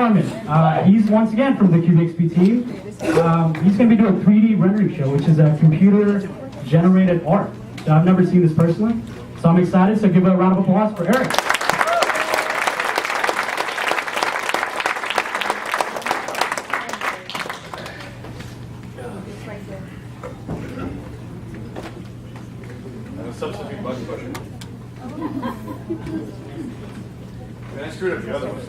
Carmen. He's once again from the CubeXP team. He's going to be doing a 3D rendering show, which is a computer-generated art. So I've never seen this personally, so I'm excited. So give a round of applause for Eric. Substitute button pusher. I screwed up the other one.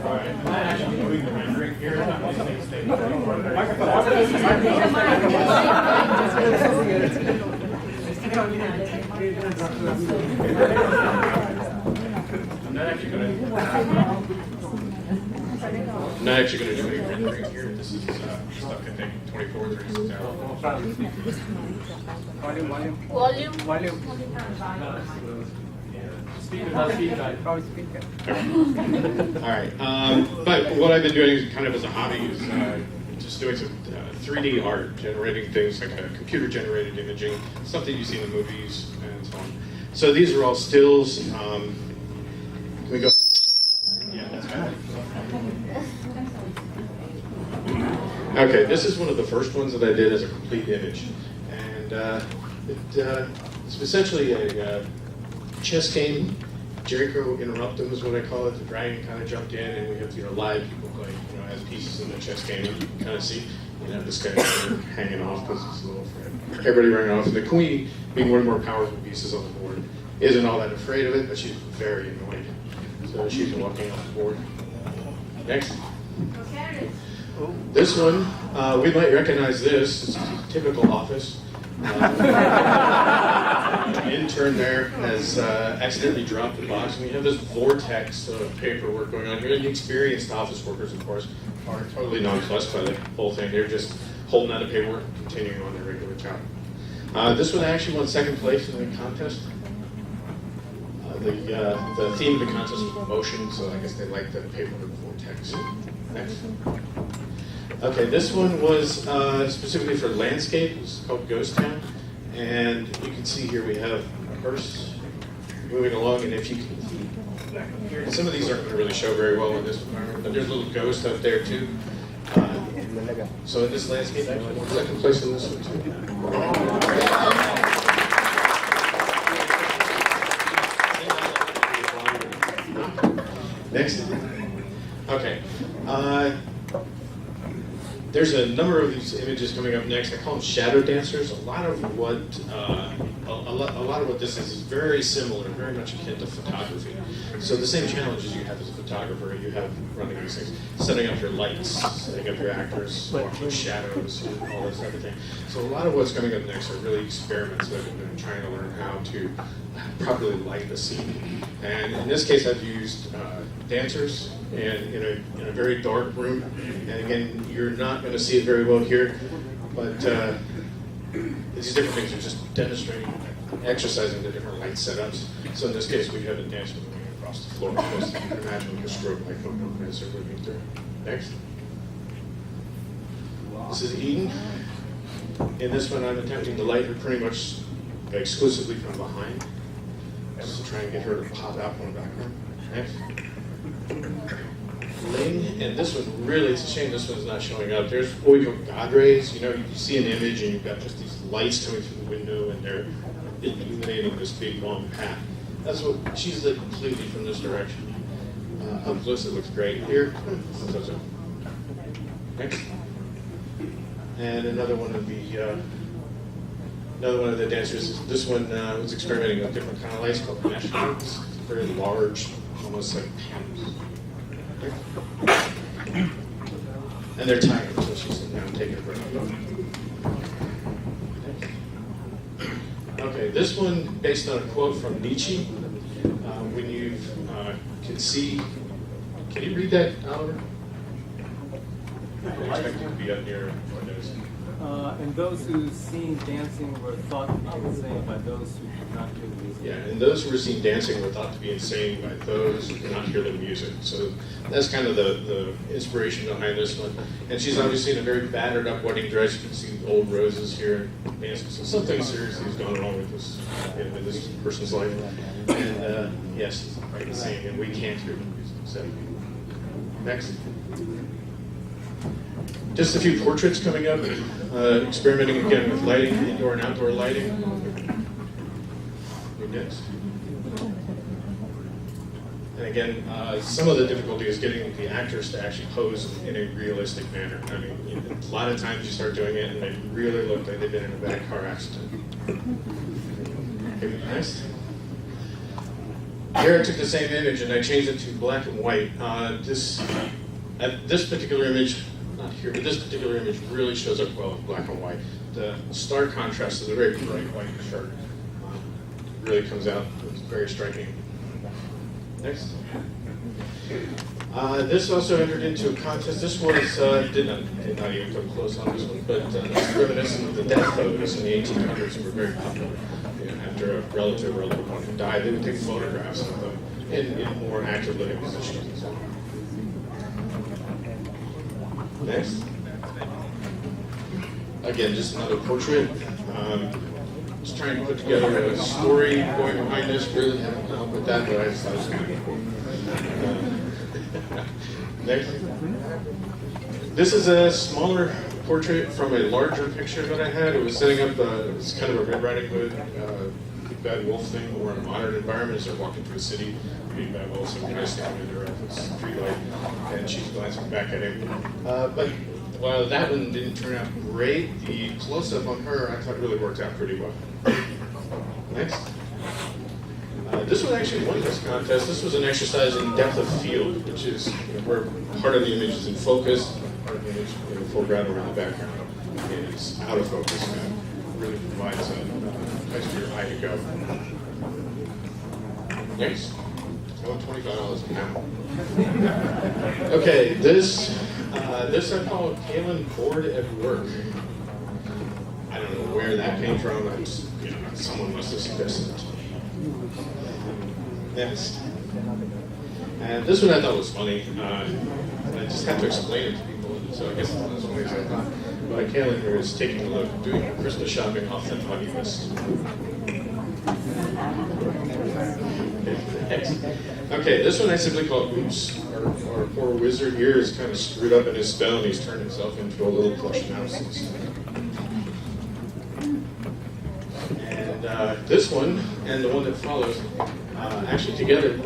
All right. Moving the rendering here. I'm not actually going to do any rendering here. This is stuff can take 24 or 36 hours. Volume. Speaker. All right. But what I've been doing kind of as a hobby is just doing some 3D art, generating things like a computer-generated imaging, stuff that you see in the movies and so on. So these are all stills. Can we go? Yeah, that's better. Okay, this is one of the first ones that I did as a complete image. And it's essentially a chess game. Jericho Interruptum is what I call it. The dragon kind of jumped in, and we have live people playing as pieces in the chess game. And you can kind of see this guy hanging off because he's a little afraid. Everybody running off. And the queen, being one of the more powerful pieces on the board, isn't all that afraid of it, but she's very annoyed. So she's walking off the board. Next. This one, we might recognize this. It's a typical office. The intern there has accidentally dropped the box, and we have this vortex of paperwork going on here. And the experienced office workers, of course, are totally nonplussed by the whole thing. They're just holding out the paperwork and continuing on their regular job. This one actually won second place in the contest. The theme of the contest was motion, so I guess they liked the paperwork vortex. Next. Okay, this one was specifically for landscape. It's called Ghost Town. And you can see here we have a hearse moving along, and if you can see back up here, some of these aren't going to really show very well in this environment, but there's a little ghost up there too. So in this landscape, actually won second place in this one too. Next. Okay. There's a number of these images coming up next. I call them shadow dancers. A lot of what this is very similar, very much akin to photography. So the same challenges you have as a photographer, you have running these things, setting up your lights, setting up your actors, watching shadows, and all this everything. So a lot of what's coming up next are really experiments that I've been trying to learn how to properly light the scene. And in this case, I've used dancers and in a very dark room. And again, you're not going to see it very well here, but these different things are just demonstrating, exercising the different light setups. So in this case, we have a dancer moving across the floor because you can imagine with a strobe light going as they're moving through. Next. This is Eden. In this one, I'm attempting to light her pretty much exclusively from behind, just to try and get her to pop out from the background. Next. Ling, and this one really, it's a shame this one's not showing up. There's what we call God rays. You see an image and you've got just these lights coming through the window and they're illuminating this big long path. That's what she's lit completely from this direction. Up close, it looks great. Here, next. And another one of the dancers. This one was experimenting with different kind of lights called mesh lights. Very large, almost like panels. And they're tired, so she's now taking a break. Okay, this one based on a quote from Nietzsche. When you can see, can you read that, Oliver? I expect it to be up near windows. And those who seen dancing were thought to be insane by those who could not hear the music. Yeah, and those who were seen dancing were thought to be insane by those who could not hear the music. So that's kind of the inspiration behind this one. And she's obviously in a very battered up wedding dress. You can see old roses here. So something seriously has gone wrong with this in this person's life. And yes, quite insane, and we can't hear the music. So next. Just a few portraits coming up, experimenting again with lighting, indoor and outdoor lighting. Next. And again, some of the difficulty is getting the actors to actually pose in a realistic manner. I mean, a lot of times you start doing it and they really look like they've been in a bad car accident. Okay, next. Here I took the same image and I changed it to black and white. This particular image, not here, but this particular image really shows up well in black and white. The stark contrast of the very bright white shirt really comes out. It's very striking. Next. This also entered into a contest. This was, did not even come close on this one, but it's reminiscent of the death photos in the 1800s were very popular. After a relative or a loved one died, they would take photographs of them in more active living positions and so on. Next. Again, just another portrait. Just trying to put together a story going behind this. Really haven't come up with that, but I just thought it was kind of cool. Next. This is a smaller portrait from a larger picture that I had. It was setting up, it's kind of a Red Riding Hood, Big Bad Wolf thing, or in a modern environment as they're walking through the city. Big Bad Wolf, some guy standing in there at this street light, and she's glancing back at him. But while that one didn't turn out great, the close-up on her I thought really worked out pretty well. Next. This one actually won this contest. This was an exercise in depth of field, which is where part of the image is in focus, part of the image in the foreground or in the background, and it's out of focus. And it really provides a place for your eye to go. Next. I want $25 an hour. Okay, this I call Kaylin bored at work. I don't know where that came from. Someone must have suggested it to me. Next. And this one I thought was funny. I just have to explain it to people, so I guess that's one reason I thought. But Kaylin here is taking a look, doing Christmas shopping off the naughty list. Okay, this one I simply call Oops. Our poor wizard here is kind of screwed up in his spell and he's turned himself into a little plush mouse instead. And this one and the one that follows, actually together,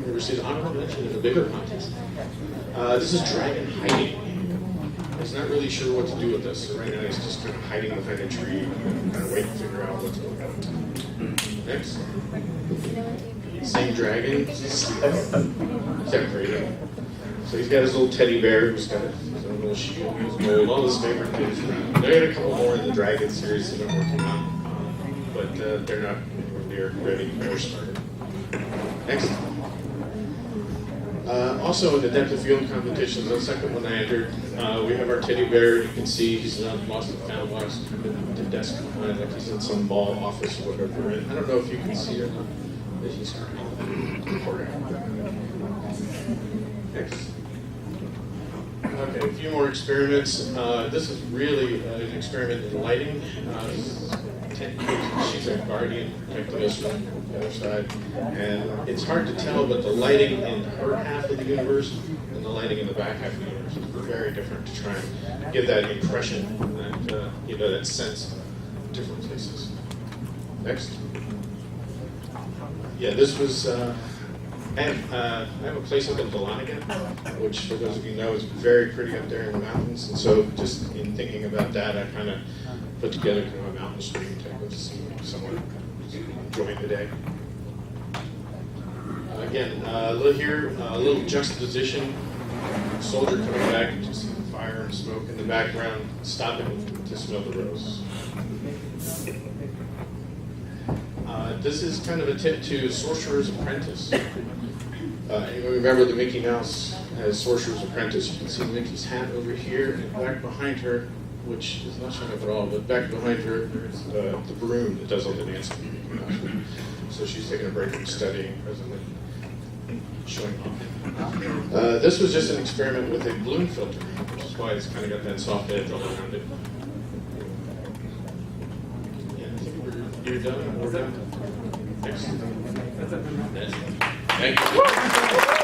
we received honorable mention in a bigger contest. This is Dragon hiding. He's not really sure what to do with this. So right now he's just kind of hiding behind a tree and kind of waiting to figure out what's going on. Next. Same dragon. Separated. So he's got his little teddy bear who's got his own little shield, his gold, all his favorite things. I got a couple more in the Dragon series that I'm working on, but they're not near ready or started. Next. Also in the depth of field competitions, the second one I entered, we have our teddy bear. You can see he's not lost and found, lost the desk behind, like he's in some mall office or whatever. And I don't know if you can see or not, but he's Next. Okay, a few more experiments. This is really an experiment in lighting. She's a guardian protecting us from the other side. And it's hard to tell, but the lighting in her half of the universe and the lighting in the back half of the universe is very different to try and give that impression, that, that sense of different places. Next. Yeah, this was, I have a place up in Dahlonega, which for those of you know is very pretty up there in the mountains. And so just in thinking about that, I kind of put together kind of a mountain stream type of scene, someone enjoying the day. Again, a little juxtaposition. Soldier coming back, you can see the fire and smoke in the background, stopping to smell the rose. This is kind of a tip to Sorcerer's Apprentice. Anyone remember the Mickey Mouse as Sorcerer's Apprentice? You can see Mickey's hat over here, and back behind her which is not showing up at all, but back behind her, there's the broom that does all the dancing. So she's taking a break from studying presently, showing off. This was just an experiment with a bloom filter, which is why it's kind of got that soft edge all around it. Yeah, I think you're done. We're done. Excellent. Thank you.